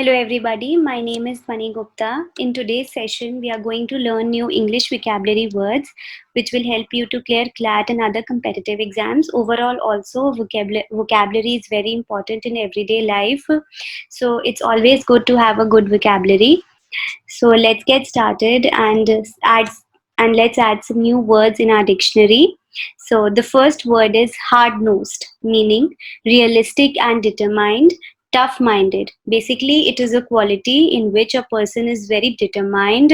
Hello everybody, my name is Pani Gupta. In today's session, we are going to learn new English vocabulary words which will help you to clear CLAT and other competitive exams. Overall, also vocabulary is very important in everyday life. So it's always good to have a good vocabulary. So let's get started and let's add some new words in our dictionary. So the first word is hard-nosed, meaning realistic and determined, tough-minded. Basically, it is a quality in which a person is very determined,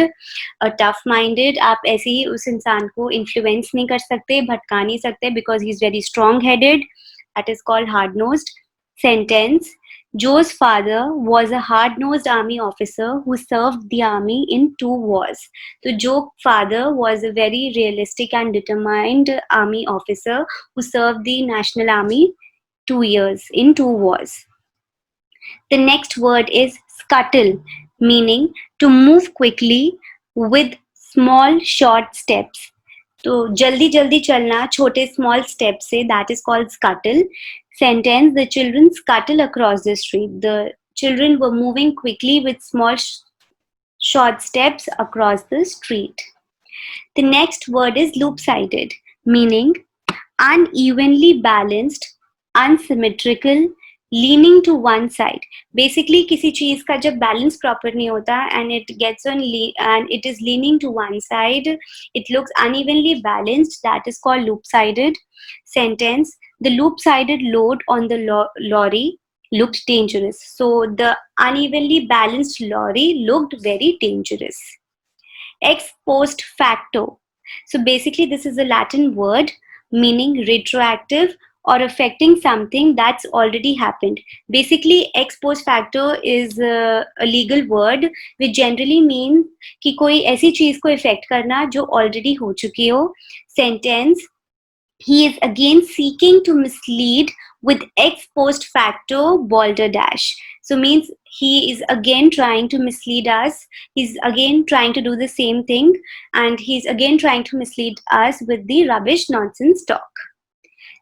tough-minded. आप ऐसे ही उस इंसान को influence नहीं कर सकते, भटका नहीं सकते because he is very strong-headed. That is called hard-nosed. Sentence: Joe's father was a hard-nosed army officer who served the army in 2 wars. So Joe's father was a very realistic and determined army officer who served the national army 2 years in 2 wars. The next word is scuttle, meaning to move quickly with small short steps. तो जल्दी जल्दी चलना छोटे small steps से, that is called scuttle. Sentence: The children scuttle across the street. The children were moving quickly with small short steps across the street. The next word is loop-sided, meaning unevenly balanced, unsymmetrical, leaning to one side. Basically किसी चीज का जब balance proper नहीं होता and it is leaning to one side, it looks unevenly balanced, that is called loop-sided. Sentence: The loop-sided load on the lorry looked dangerous. So the unevenly balanced lorry looked very dangerous. Ex post facto. So basically this is a Latin word meaning retroactive or affecting something that's already happened. Basically ex post facto is a legal word which generally means कि कोई ऐसी चीज को affect करना जो already हो चुकी हो. Sentence: He is again seeking to mislead with ex post facto balderdash. So means he is again trying to mislead us. He's again trying to do the same thing and he's again trying to mislead us with the rubbish nonsense talk.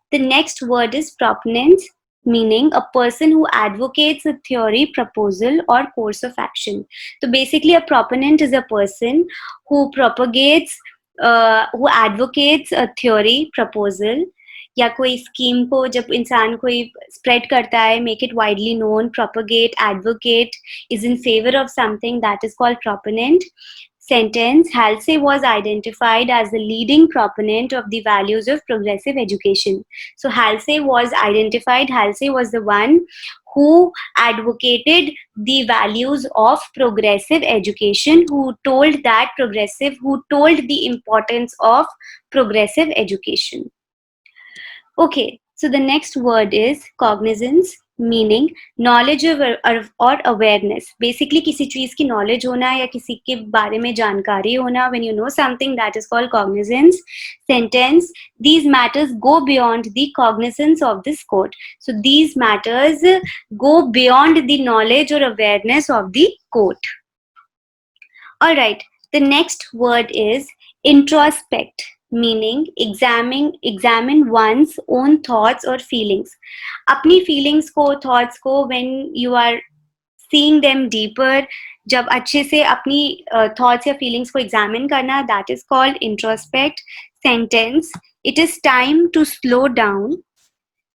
The next word is proponent, meaning a person who advocates a theory, proposal or course of action. So basically a proponent is a person who who advocates a theory, proposal या कोई scheme को जब इंसान कोई spread करता है, make it widely known, propagate, advocate, is in favor of something, that is called proponent. Sentence: Halsey was identified as the leading proponent of the values of progressive education. So Halsey was identified, Halsey was the one who advocated the values of progressive education, who told the importance of progressive education. Okay, so the next word is cognizance, meaning knowledge or awareness. Basically किसी चीज की knowledge होना या किसी के बारे में जानकारी होना, when you know something, that is called cognizance. Sentence: These matters go beyond the cognizance of this court. So these matters go beyond the knowledge or awareness of the court. Alright, the next word is introspect, meaning examine one's own thoughts or feelings. अपनी feelings को, thoughts को, when you are seeing them deeper, जब अच्छे से अपनी thoughts या feelings को examine करना, that is called introspect. Sentence: It is time to slow down,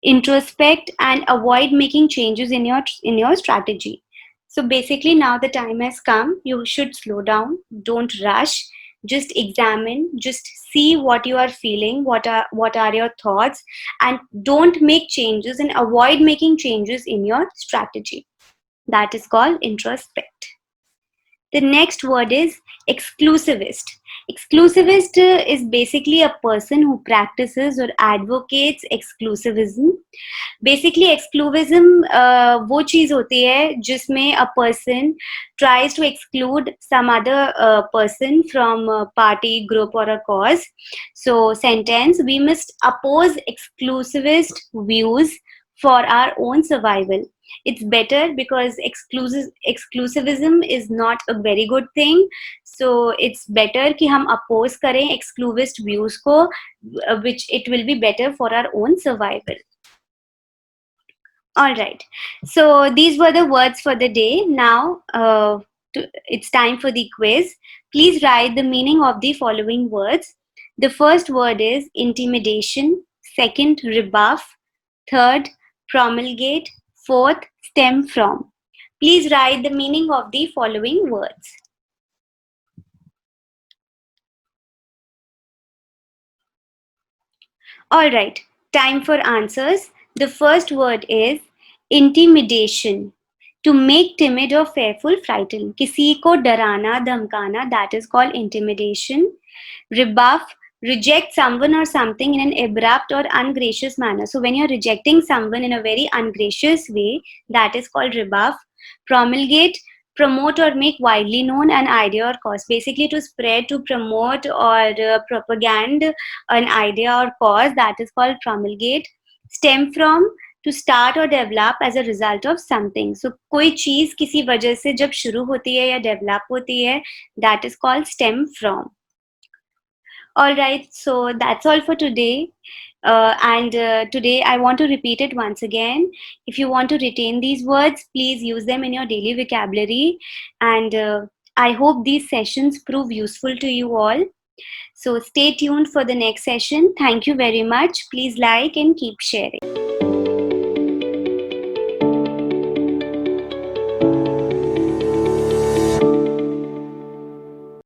introspect and avoid making changes in your strategy. So basically now the time has come, you should slow down, don't rush, just examine, just see what you are feeling, what are your thoughts, and don't make changes and avoid making changes in your strategy. That is called introspect. The next word is exclusivist. Exclusivist is basically a person who practices or advocates exclusivism. Basically exclusivism वो चीज होती है जिसमें a person tries to exclude some other person from a party, group or a cause. So sentence: We must oppose exclusivist views for our own survival. It's better because exclusivism is not a very good thing. So it's better कि हम oppose करें exclusivist views को, which it will be better for our own survival. All right. So these were the words for the day. Now it's time for the quiz. Please write the meaning of the following words. The first word is intimidation. Second, rebuff. Third, promulgate. Fourth, stem from. Please write the meaning of the following words. All right, time for answers. The first word is intimidation. To make timid or fearful, frighten. किसी को डराना, धमकाना, that is called intimidation. Rebuff, reject someone or something in an abrupt or ungracious manner. So when you're rejecting someone in a very ungracious way, that is called rebuff. Promulgate, promote or make widely known an idea or cause. Basically to spread, to promote or propaganda an idea or cause, that is called promulgate. Stem from, to start or develop as a result of something. So कोई चीज किसी वजह से जब शुरू होती है या develop होती है, that is called stem from. All right, so that's all for today. And today I want to repeat it once again. If you want to retain these words, please use them in your daily vocabulary. And I hope these sessions prove useful to you all. So stay tuned for the next session. Thank you very much. Please like and keep sharing.